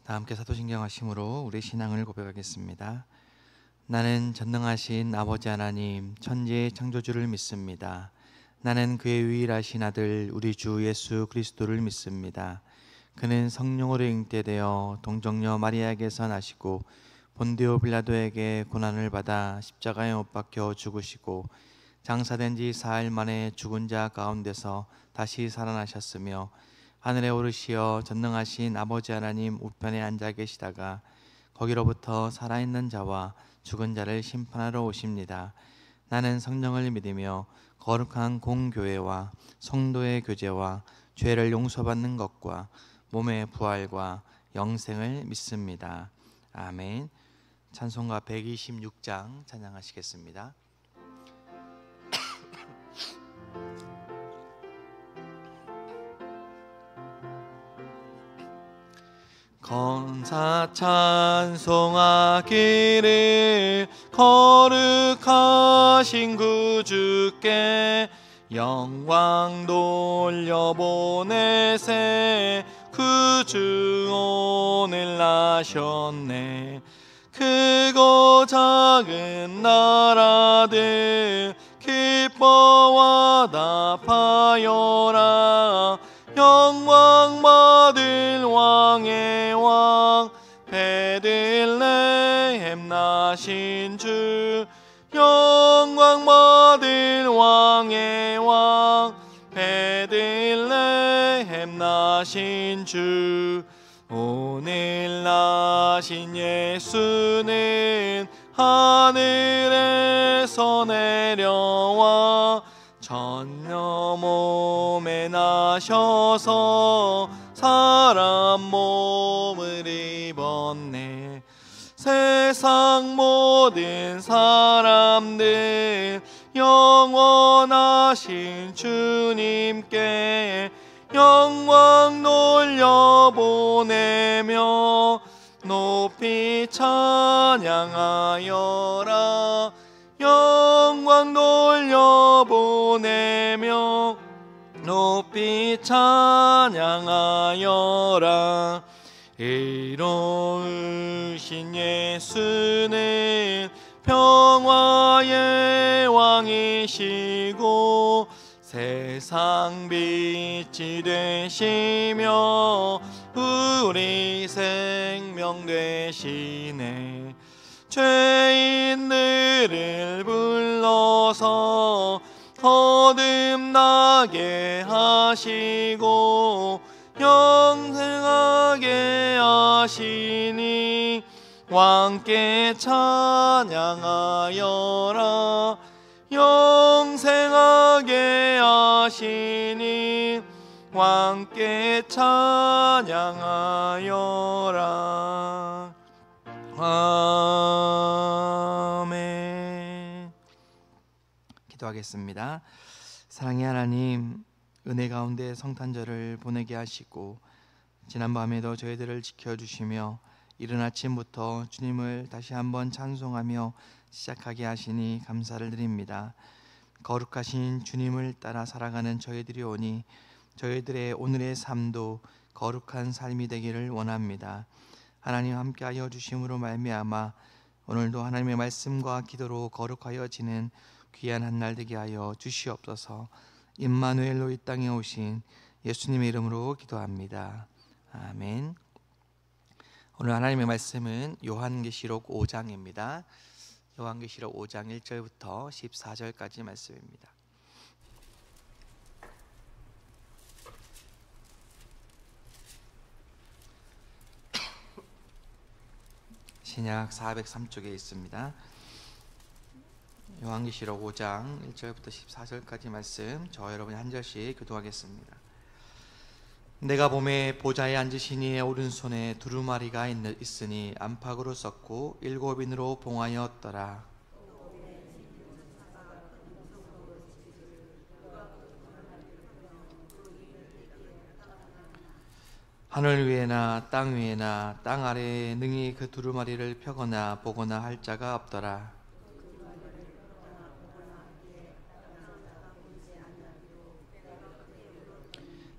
다 함께 사도신경하심으로 우리 신앙을 고백하겠습니다. 나는 전능하신 아버지 하나님 천지의 창조주를 믿습니다. 나는 그의 유일하신 아들 우리 주 예수 그리스도를 믿습니다. 그는 성령으로 잉태되어 동정녀 마리아에게서 나시고 본디오 빌라도에게 고난을 받아 십자가에 못 박혀 죽으시고 장사된 지 사흘 만에 죽은 자 가운데서 다시 살아나셨으며 하늘에 오르시어 전능하신 아버지 하나님 우편에 앉아 계시다가 거기로부터 살아있는 자와 죽은 자를 심판하러 오십니다. 나는 성령을 믿으며 거룩한 공교회와 성도의 교제와 죄를 용서받는 것과 몸의 부활과 영생을 믿습니다. 아멘. 찬송가 126장 찬양하시겠습니다. 건사 찬송하기를 거룩하신 구주께 영광 돌려보내세. 구주 오늘 나셨네. 크고 작은 나라들 기뻐와 답하여라. 영광 받을 왕의 왕 베들레헴 나신 주. 영광 받을 왕의 왕 베들레헴 나신 주. 오늘 나신 예수는 하늘에서 내려와 전혀 몸에 나셔서 사람 몸을 입었네. 세상 모든 사람들 영원하신 주님께 영광 돌려보내며 높이 찬양하여라. 영광 돌려보내며 높이 찬양하여라. 이로우신 예수는 평화의 왕이시고 세상 빛이 되시며 우리 생명 되시네. 죄인들을 불러서 거듭나게 하시고 영생하게 하시니 왕께 찬양하여라. 영생하게 하시니 왕께 찬양하여라. 아멘. 기도하겠습니다. 사랑의 하나님, 은혜 가운데 성탄절을 보내게 하시고 지난밤에도 저희들을 지켜주시며 이른 아침부터 주님을 다시 한번 찬송하며 시작하게 하시니 감사를 드립니다. 거룩하신 주님을 따라 살아가는 저희들이 오니 저희들의 오늘의 삶도 거룩한 삶이 되기를 원합니다. 하나님 함께하여 주심으로 말미암아 오늘도 하나님의 말씀과 기도로 거룩하여지는 귀한 한 날 되게 하여 주시옵소서. 임마누엘로 이 땅에 오신 예수님의 이름으로 기도합니다. 아멘. 오늘 하나님의 말씀은 요한계시록 5장입니다. 요한계시록 5장 1절부터 14절까지 말씀입니다. 신약 403쪽에 있습니다. 요한계시록 5장 1절부터 14절까지 말씀, 저 여러분이 한 절씩 교독하겠습니다. 내가 보매 보좌에 앉으신 이의 오른손에 두루마리가 있으니 안팎으로 썼고 7인으로 봉하였더라. 하늘 위에나 땅 위에나 땅 아래에 능히 그 두루마리를 펴거나 보거나 할 자가 없더라.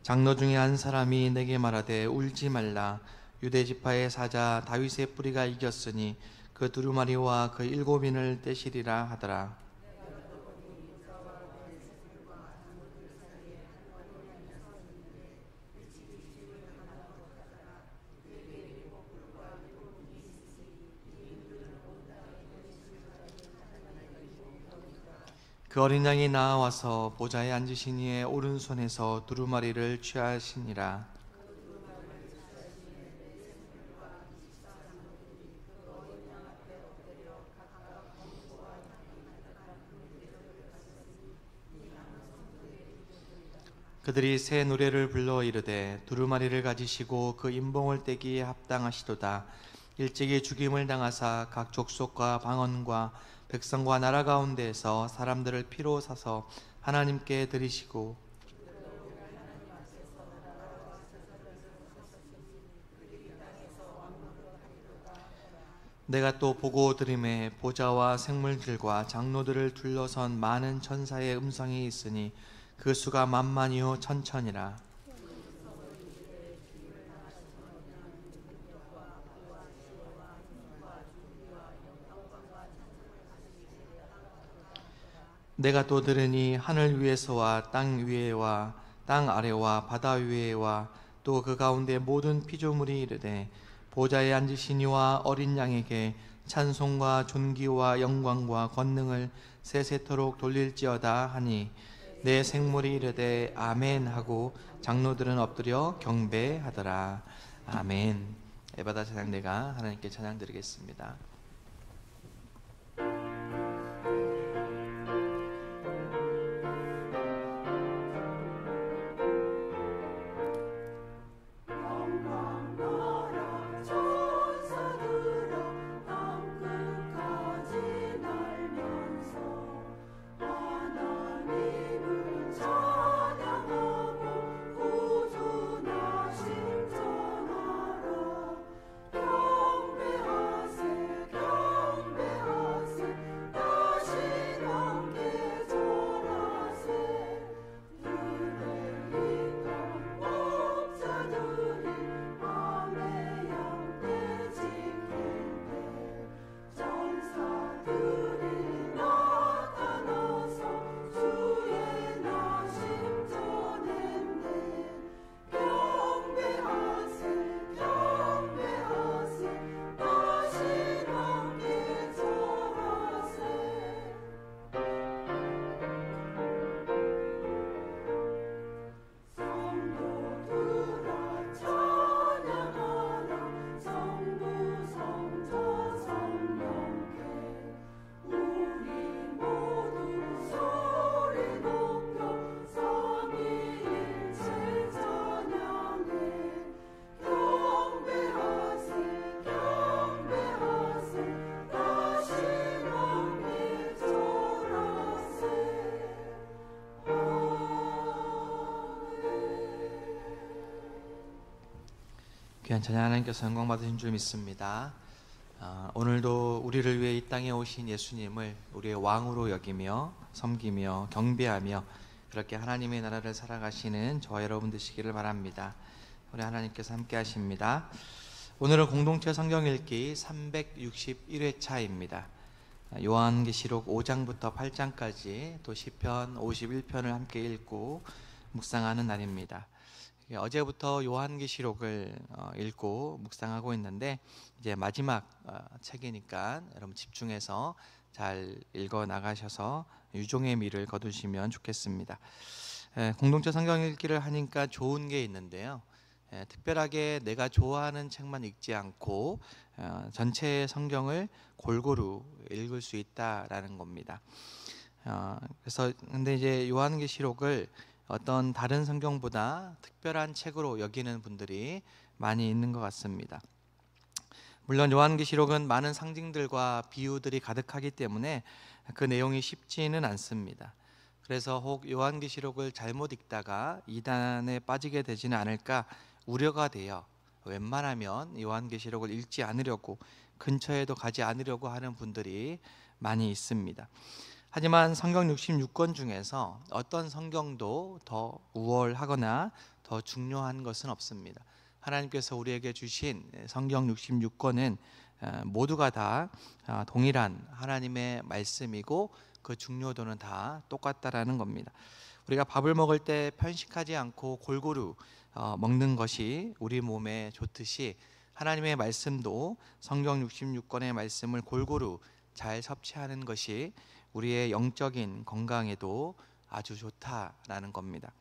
장로 중에 한 사람이 내게 말하되 울지 말라. 유대 지파의 사자 다윗의 뿌리가 이겼으니 그 두루마리와 그 7인을 떼시리라 하더라. 그 어린 양이 나와서 보좌에 앉으신 이의 오른손에서 두루마리를 취하시니라. 그들이 새 노래를 불러 이르되 두루마리를 가지시고 그 인봉을 떼기에 합당하시도다. 일찍이 죽임을 당하사 각 족속과 방언과 백성과 나라 가운데에서 사람들을 피로 사서 하나님께 드리시고 내가 또 보고 들음에 보좌와 생물들과 장로들을 둘러선 많은 천사의 음성이 있으니 그 수가 만만이요 천천이라. 내가 또 들으니 하늘 위에서와 땅 위에와 땅 아래와 바다 위에와 또 그 가운데 모든 피조물이 이르되 보좌에 앉으신 이와 어린 양에게 찬송과 존귀와 영광과 권능을 세세토록 돌릴지어다 하니 내 생물이 이르되 아멘 하고 장로들은 엎드려 경배하더라. 아멘. 에바다 찬양대가 하나님께 찬양 드리겠습니다. 귀한 찬양 하나님께서 영광 받으신 줄 믿습니다. 오늘도 우리를 위해 이 땅에 오신 예수님을 우리의 왕으로 여기며 섬기며 경배하며 그렇게 하나님의 나라를 살아가시는 저와 여러분 되시기를 바랍니다. 우리 하나님께서 함께 하십니다. 오늘은 공동체 성경 읽기 361회차입니다. 요한계시록 5장부터 8장까지 또 시편 51편을 함께 읽고 묵상하는 날입니다. 어제부터 요한계시록을 읽고 묵상하고 있는데 이제 마지막 책이니까 여러분 집중해서 잘 읽어 나가셔서 유종의 미를 거두시면 좋겠습니다. 공동체 성경 읽기를 하니까 좋은 게 있는데요. 특별하게 내가 좋아하는 책만 읽지 않고 전체 성경을 골고루 읽을 수 있다라는 겁니다. 그래서 근데 이제 요한계시록을 어떤 다른 성경보다 특별한 책으로 여기는 분들이 많이 있는 것 같습니다. 물론 요한계시록은 많은 상징들과 비유들이 가득하기 때문에 그 내용이 쉽지는 않습니다. 그래서 혹 요한계시록을 잘못 읽다가 이단에 빠지게 되지는 않을까 우려가 돼요. 웬만하면 요한계시록을 읽지 않으려고, 근처에도 가지 않으려고 하는 분들이 많이 있습니다. 하지만 성경 66권 중에서 어떤 성경도 더 우월하거나 더 중요한 것은 없습니다. 하나님께서 우리에게 주신 성경 66권은 모두가 다 동일한 하나님의 말씀이고 그 중요도는 다 똑같다라는 겁니다. 우리가 밥을 먹을 때 편식하지 않고 골고루 먹는 것이 우리 몸에 좋듯이 하나님의 말씀도 성경 66권의 말씀을 골고루 잘 섭취하는 것이 우리의 영적인 건강에도 아주 좋다라는 겁니다.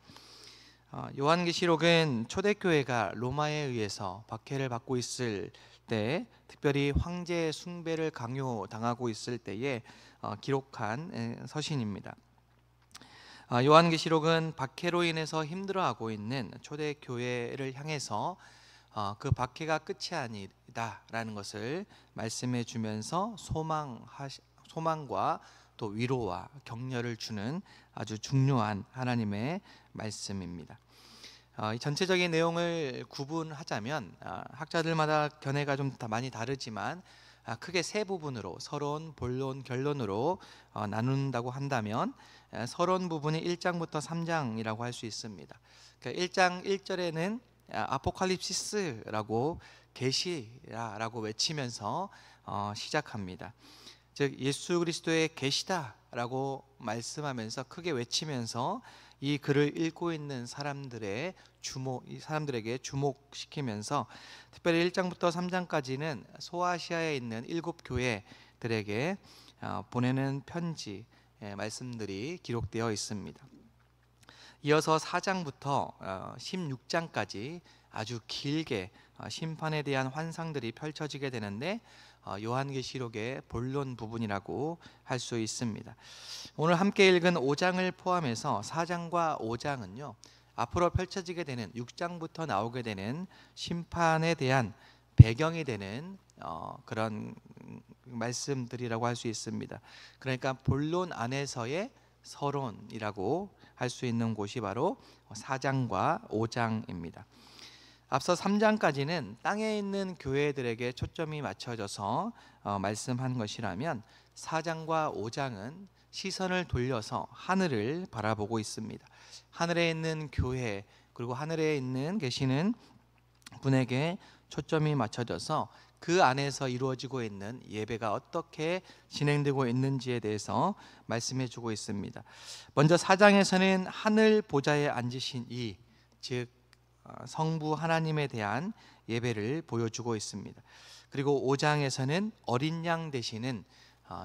요한계시록은 초대교회가 로마에 의해서 박해를 받고 있을 때, 특별히 황제 숭배를 강요당하고 있을 때에 기록한 서신입니다. 요한계시록은 박해로 인해서 힘들어하고 있는 초대교회를 향해서 그 박해가 끝이 아니다라는 것을 말씀해 주면서 소망과 또 위로와 격려를 주는 아주 중요한 하나님의 말씀입니다. 이 전체적인 내용을 구분하자면 학자들마다 견해가 좀 많이 다르지만 크게 세 부분으로 서론, 본론, 결론으로 나눈다고 한다면 서론 부분이 1장부터 3장이라고 할 수 있습니다. 그러니까 1장 1절에는 아포칼립시스라고 계시라라고 외치면서 시작합니다. 즉 예수 그리스도의 계시다라고 말씀하면서 크게 외치면서 이 글을 읽고 있는 사람들에게 주목시키면서 특별히 1장부터 3장까지는 소아시아에 있는 7 교회들에게 보내는 편지 말씀들이 기록되어 있습니다. 이어서 4장부터 16장까지 아주 길게 심판에 대한 환상들이 펼쳐지게 되는데 요한계시록의 본론 부분이라고 할 수 있습니다. 오늘 함께 읽은 5장을 포함해서 4장과 5장은요, 앞으로 펼쳐지게 되는 6장부터 나오게 되는 심판에 대한 배경이 되는 그런 말씀들이라고 할 수 있습니다. 그러니까 본론 안에서의 서론이라고 할 수 있는 곳이 바로 4장과 5장입니다. 앞서 3장까지는 땅에 있는 교회들에게 초점이 맞춰져서 말씀한 것이라면 4장과 5장은 시선을 돌려서 하늘을 바라보고 있습니다. 하늘에 있는 교회, 그리고 하늘에 있는 계시는 분에게 초점이 맞춰져서 그 안에서 이루어지고 있는 예배가 어떻게 진행되고 있는지에 대해서 말씀해 주고 있습니다. 먼저 4장에서는 하늘 보좌에 앉으신 이, 즉 성부 하나님에 대한 예배를 보여주고 있습니다. 그리고 5장에서는 어린 양 되시는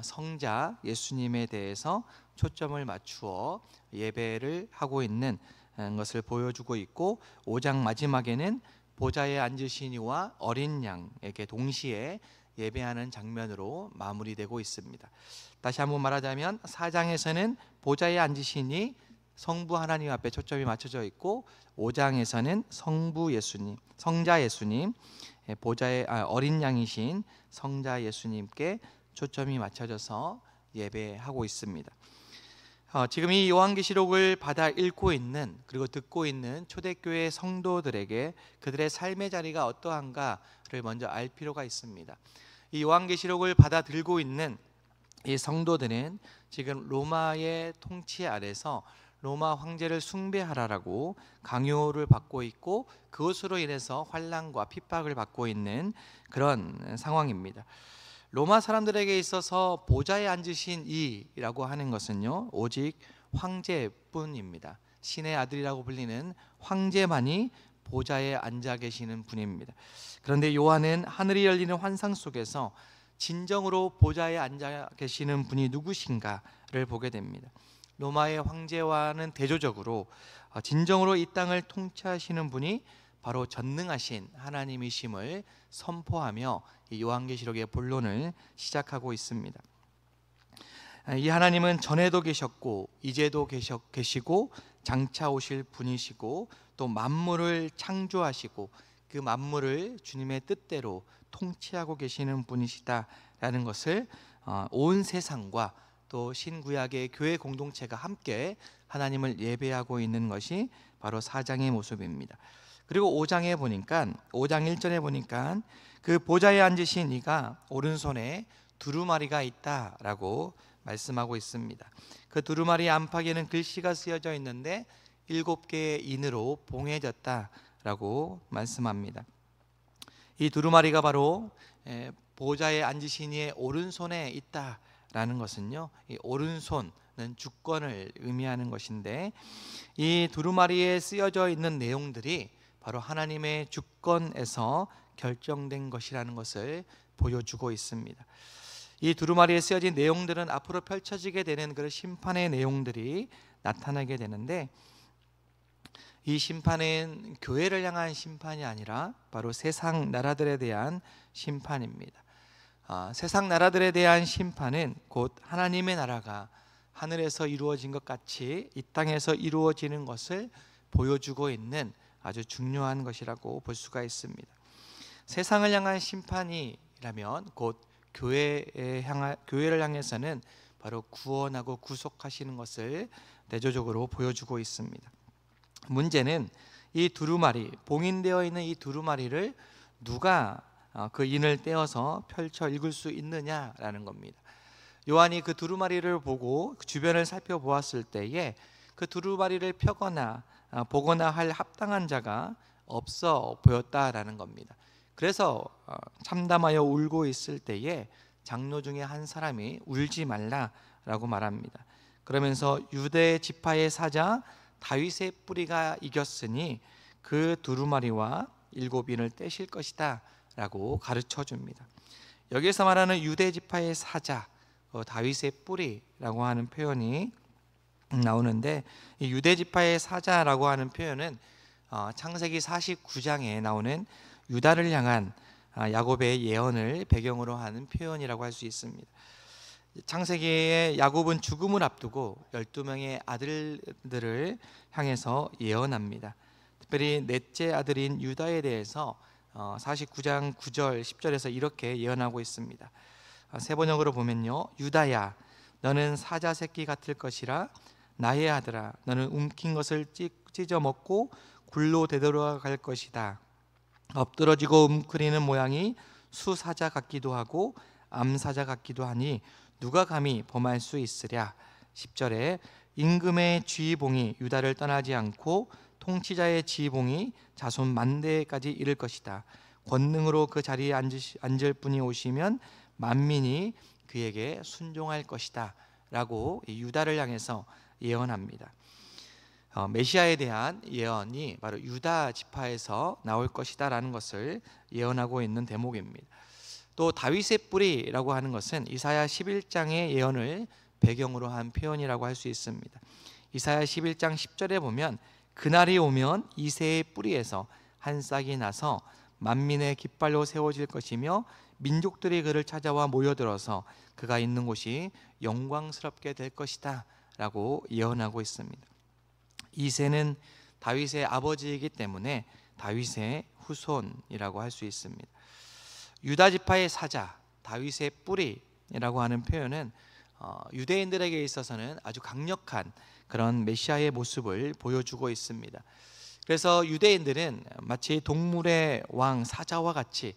성자 예수님에 대해서 초점을 맞추어 예배를 하고 있는 것을 보여주고 있고, 5장 마지막에는 보좌에 앉으신 이와 어린 양에게 동시에 예배하는 장면으로 마무리되고 있습니다. 다시 한번 말하자면 4장에서는 보좌에 앉으신 이 성부 하나님 앞에 초점이 맞춰져 있고, 5장에서는 성부 예수님, 성자 예수님, 보좌의 어린 양이신 성자 예수님께 초점이 맞춰져서 예배하고 있습니다. 지금 이 요한계시록을 받아 읽고 있는, 그리고 듣고 있는 초대교회 성도들에게 그들의 삶의 자리가 어떠한가를 먼저 알 필요가 있습니다. 이 요한계시록을 받아 들고 있는 이 성도들은 지금 로마의 통치 아래서 로마 황제를 숭배하라라고 강요를 받고 있고, 그것으로 인해서 환난과 핍박을 받고 있는 그런 상황입니다. 로마 사람들에게 있어서 보좌에 앉으신 이라고 하는 것은요, 오직 황제뿐입니다. 신의 아들이라고 불리는 황제만이 보좌에 앉아 계시는 분입니다. 그런데 요한은 하늘이 열리는 환상 속에서 진정으로 보좌에 앉아 계시는 분이 누구신가를 보게 됩니다. 로마의 황제와는 대조적으로 진정으로 이 땅을 통치하시는 분이 바로 전능하신 하나님이심을 선포하며 이 요한계시록의 본론을 시작하고 있습니다. 이 하나님은 전에도 계셨고 이제도 계시고 장차 오실 분이시고 또 만물을 창조하시고 그 만물을 주님의 뜻대로 통치하고 계시는 분이시다라는 것을 온 세상과 또 신구약의 교회 공동체가 함께 하나님을 예배하고 있는 것이 바로 4장의 모습입니다. 그리고 5장에 보니까 5장 1절에 보니까 그 보좌에 앉으신 이가 오른손에 두루마리가 있다라고 말씀하고 있습니다. 그 두루마리 안팎에는 글씨가 쓰여져 있는데 7개의 인으로 봉해졌다라고 말씀합니다. 이 두루마리가 바로 보좌에 앉으신 이의 오른손에 있다라는 것은요, 이 오른손은 주권을 의미하는 것인데 이 두루마리에 쓰여져 있는 내용들이 바로 하나님의 주권에서 결정된 것이라는 것을 보여주고 있습니다. 이 두루마리에 쓰여진 내용들은 앞으로 펼쳐지게 되는 그런 심판의 내용들이 나타나게 되는데 이 심판은 교회를 향한 심판이 아니라 바로 세상 나라들에 대한 심판입니다. 세상 나라들에 대한 심판은 곧 하나님의 나라가 하늘에서 이루어진 것 같이 이 땅에서 이루어지는 것을 보여주고 있는 아주 중요한 것이라고 볼 수가 있습니다. 세상을 향한 심판이라면 곧 교회를 향해서는 바로 구원하고 구속하시는 것을 대조적으로 보여주고 있습니다. 문제는 이 두루마리, 봉인되어 있는 이 두루마리를 누가 그 인을 떼어서 펼쳐 읽을 수 있느냐라는 겁니다. 요한이 그 두루마리를 보고 주변을 살펴보았을 때에 그 두루마리를 펴거나 보거나 할 합당한 자가 없어 보였다라는 겁니다. 그래서 참담하여 울고 있을 때에 장로 중에 한 사람이 울지 말라라고 말합니다. 그러면서 유대 지파의 사자 다윗의 뿌리가 이겼으니 그 두루마리와 7인을 떼실 것이다 라고 가르쳐 줍니다. 여기서 말하는 유대 지파의 사자, 다윗의 뿌리라고 하는 표현이 나오는데 이 유대 지파의 사자라고 하는 표현은 창세기 49장에 나오는 유다를 향한 야곱의 예언을 배경으로 하는 표현이라고 할 수 있습니다. 창세기에 야곱은 죽음을 앞두고 12명의 아들들을 향해서 예언합니다. 특별히 넷째 아들인 유다에 대해서 49장 9절 10절에서 이렇게 예언하고 있습니다. 세 번역으로 보면요, 유다야 너는 사자 새끼 같을 것이라. 나의 아들아 너는 움킨 것을 찢어 먹고 굴로 되돌아갈 것이다. 엎드러지고 움크리는 모양이 수사자 같기도 하고 암사자 같기도 하니 누가 감히 범할 수 있으랴. 10절에 임금의 지휘봉이 유다를 떠나지 않고 통치자의 지휘봉이 자손 만대까지 이를 것이다. 권능으로 그 자리에 앉을 분이 오시면 만민이 그에게 순종할 것이다 라고 유다를 향해서 예언합니다. 메시아에 대한 예언이 바로 유다 지파에서 나올 것이다 라는 것을 예언하고 있는 대목입니다. 또 다윗의 뿌리라고 하는 것은 이사야 11장의 예언을 배경으로 한 표현이라고 할 수 있습니다. 이사야 11장 10절에 보면 그날이 오면 이새의 뿌리에서 한 싹이 나서 만민의 깃발로 세워질 것이며 민족들이 그를 찾아와 모여들어서 그가 있는 곳이 영광스럽게 될 것이다 라고 예언하고 있습니다. 이새는 다윗의 아버지이기 때문에 다윗의 후손이라고 할 수 있습니다. 유다 지파의 사자, 다윗의 뿌리라고 하는 표현은 유대인들에게 있어서는 아주 강력한 그런 메시아의 모습을 보여주고 있습니다. 그래서 유대인들은 마치 동물의 왕 사자와 같이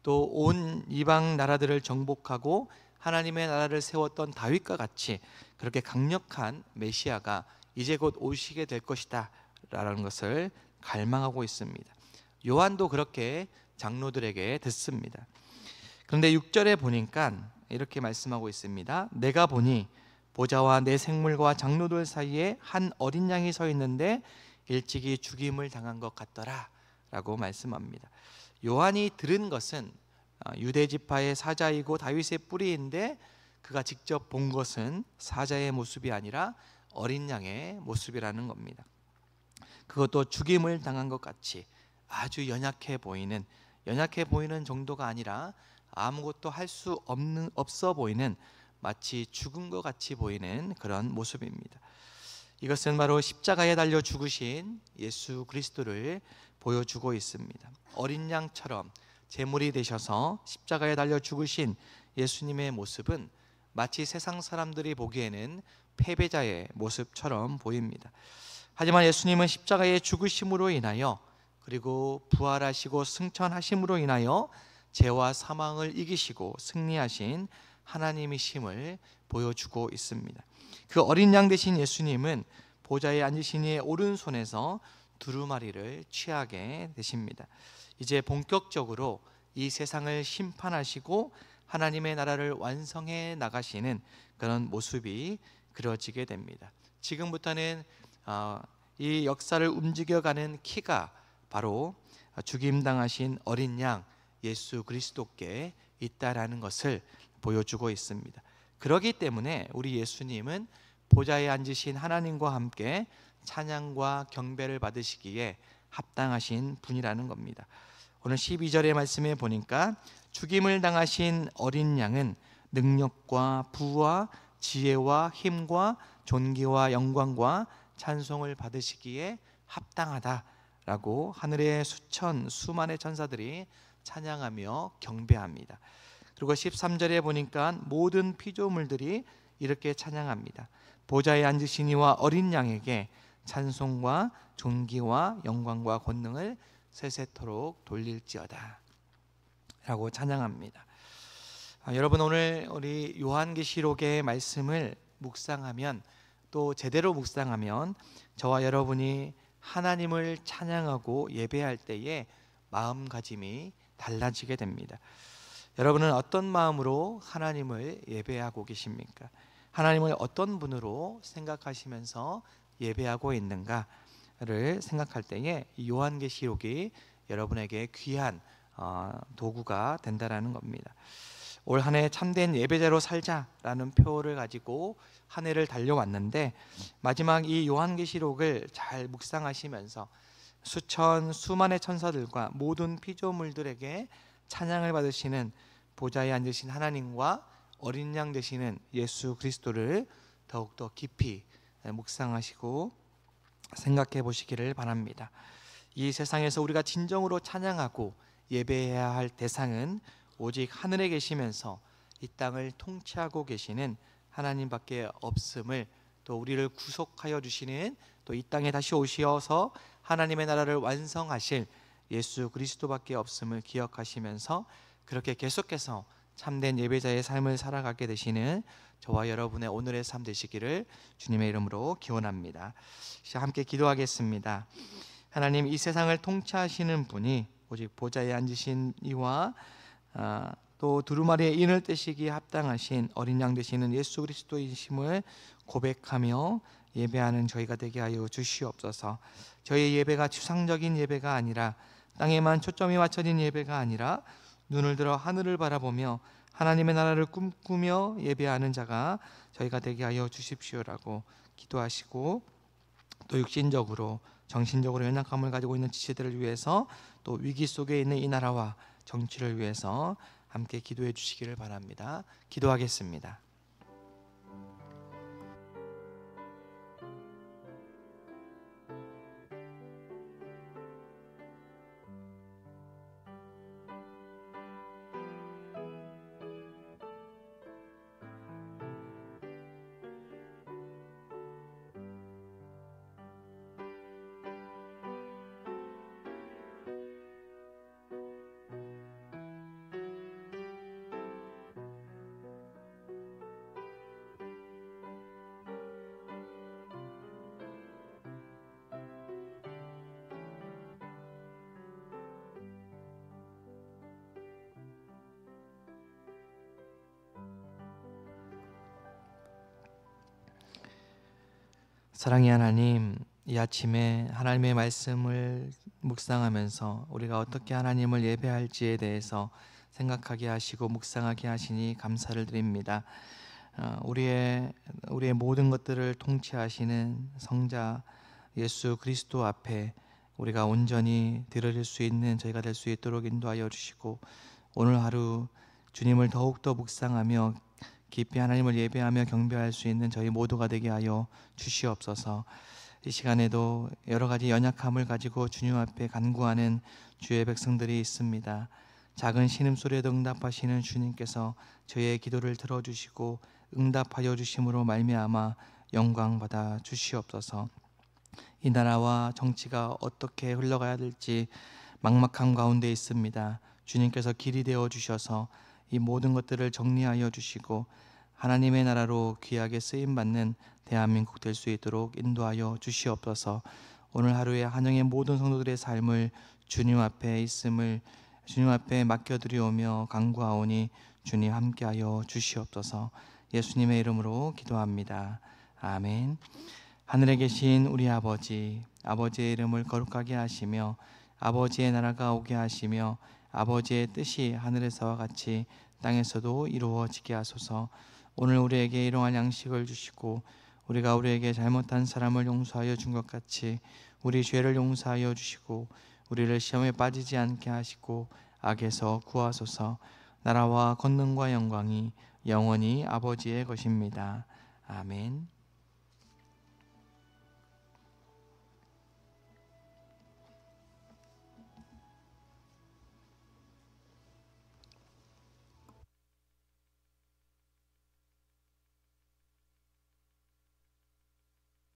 또 온 이방 나라들을 정복하고 하나님의 나라를 세웠던 다윗과 같이 그렇게 강력한 메시아가 이제 곧 오시게 될 것이다 라는 것을 갈망하고 있습니다. 요한도 그렇게 장로들에게 듣습니다. 그런데 6절에 보니까 이렇게 말씀하고 있습니다. 내가 보니 보좌와 내 생물과 장로들 사이에 한 어린 양이 서 있는데 일찍이 죽임을 당한 것 같더라 라고 말씀합니다. 요한이 들은 것은 유대 지파의 사자이고 다윗의 뿌리인데 그가 직접 본 것은 사자의 모습이 아니라 어린 양의 모습이라는 겁니다. 그것도 죽임을 당한 것 같이 아주 연약해 보이는 정도가 아니라 아무것도 할 수 없어 보이는, 마치 죽은 것 같이 보이는 그런 모습입니다. 이것은 바로 십자가에 달려 죽으신 예수 그리스도를 보여주고 있습니다. 어린 양처럼 제물이 되셔서 십자가에 달려 죽으신 예수님의 모습은 마치 세상 사람들이 보기에는 패배자의 모습처럼 보입니다. 하지만 예수님은 십자가의 죽으심으로 인하여, 그리고 부활하시고 승천하심으로 인하여 죄와 사망을 이기시고 승리하신 하나님이심을 보여주고 있습니다. 그 어린 양 되신 예수님은 보좌에 앉으신 이의 오른손에서 두루마리를 취하게 되십니다. 이제 본격적으로 이 세상을 심판하시고 하나님의 나라를 완성해 나가시는 그런 모습이 그려지게 됩니다. 지금부터는 이 역사를 움직여가는 키가 바로 죽임당하신 어린 양 예수 그리스도께 있다라는 것을 보여주고 있습니다. 그렇기 때문에 우리 예수님은 보좌에 앉으신 하나님과 함께 찬양과 경배를 받으시기에 합당하신 분이라는 겁니다. 오늘 12절의 말씀에 보니까 죽임을 당하신 어린 양은 능력과 부와 지혜와 힘과 존귀와 영광과 찬송을 받으시기에 합당하다라고 하늘의 수만의 천사들이 찬양하며 경배합니다. 그리고 13절에 보니까 모든 피조물들이 이렇게 찬양합니다. 보좌에 앉으신 이와 어린 양에게 찬송과 존귀와 영광과 권능을 세세토록 돌릴지어다 라고 찬양합니다. 여러분, 오늘 우리 요한계시록의 말씀을 묵상하면, 또 제대로 묵상하면 저와 여러분이 하나님을 찬양하고 예배할 때에 마음가짐이 달라지게 됩니다. 여러분은 어떤 마음으로 하나님을 예배하고 계십니까? 하나님을 어떤 분으로 생각하시면서 예배하고 있는가를 생각할 때에 이 요한계시록이 여러분에게 귀한 도구가 된다라는 겁니다. 올 한 해 참된 예배자로 살자라는 표를 가지고 한 해를 달려왔는데, 마지막 이 요한계시록을 잘 묵상하시면서 수만의 천사들과 모든 피조물들에게 찬양을 받으시는 보좌에 앉으신 하나님과 어린 양 되시는 예수 그리스도를 더욱더 깊이 묵상하시고 생각해 보시기를 바랍니다. 이 세상에서 우리가 진정으로 찬양하고 예배해야 할 대상은 오직 하늘에 계시면서 이 땅을 통치하고 계시는 하나님밖에 없음을, 또 우리를 구속하여 주시는, 또 이 땅에 다시 오셔서 하나님의 나라를 완성하실 예수 그리스도밖에 없음을 기억하시면서 그렇게 계속해서 참된 예배자의 삶을 살아가게 되시는 저와 여러분의 오늘의 삶 되시기를 주님의 이름으로 기원합니다. 함께 기도하겠습니다. 하나님, 이 세상을 통치하시는 분이 오직 보좌에 앉으신 이와 또 두루마리의 인을 떼시기에 합당하신 어린 양 되시는 예수 그리스도이심을 고백하며 예배하는 저희가 되게 하여 주시옵소서. 저희의 예배가 추상적인 예배가 아니라, 땅에만 초점이 맞춰진 예배가 아니라 눈을 들어 하늘을 바라보며 하나님의 나라를 꿈꾸며 예배하는 자가 저희가 되게 하여 주십시오라고 기도하시고, 또 육신적으로 정신적으로 연약함을 가지고 있는 지체들을 위해서, 또 위기 속에 있는 이 나라와 정치를 위해서 함께 기도해 주시기를 바랍니다. 기도하겠습니다. 사랑의 하나님, 이 아침에 하나님의 말씀을 묵상하면서 우리가 어떻게 하나님을 예배할지에 대해서 생각하게 하시고 묵상하게 하시니 감사를 드립니다. 우리의 모든 것들을 통치하시는 성자 예수 그리스도 앞에 우리가 온전히 드릴 수 있는 저희가 될 수 있도록 인도하여 주시고, 오늘 하루 주님을 더욱더 묵상하며 깊이 하나님을 예배하며 경배할 수 있는 저희 모두가 되게 하여 주시옵소서. 이 시간에도 여러 가지 연약함을 가지고 주님 앞에 간구하는 주의 백성들이 있습니다. 작은 신음소리에도 응답하시는 주님께서 저희의 기도를 들어주시고 응답하여 주심으로 말미암아 영광 받아 주시옵소서. 이 나라와 정치가 어떻게 흘러가야 될지 막막한 가운데 있습니다. 주님께서 길이 되어 주셔서 이 모든 것들을 정리하여 주시고 하나님의 나라로 귀하게 쓰임받는 대한민국 될 수 있도록 인도하여 주시옵소서. 오늘 하루에 한영의 모든 성도들의 삶을 주님 앞에 맡겨드리오며 간구하오니 주님 함께하여 주시옵소서. 예수님의 이름으로 기도합니다. 아멘. 하늘에 계신 우리 아버지, 아버지의 이름을 거룩하게 하시며 아버지의 나라가 오게 하시며 아버지의 뜻이 하늘에서와 같이 땅에서도 이루어지게 하소서. 오늘 우리에게 일용할 양식을 주시고 우리가 우리에게 잘못한 사람을 용서하여 준 것 같이 우리 죄를 용서하여 주시고 우리를 시험에 빠지지 않게 하시고 악에서 구하소서. 나라와 권능과 영광이 영원히 아버지의 것입니다. 아멘.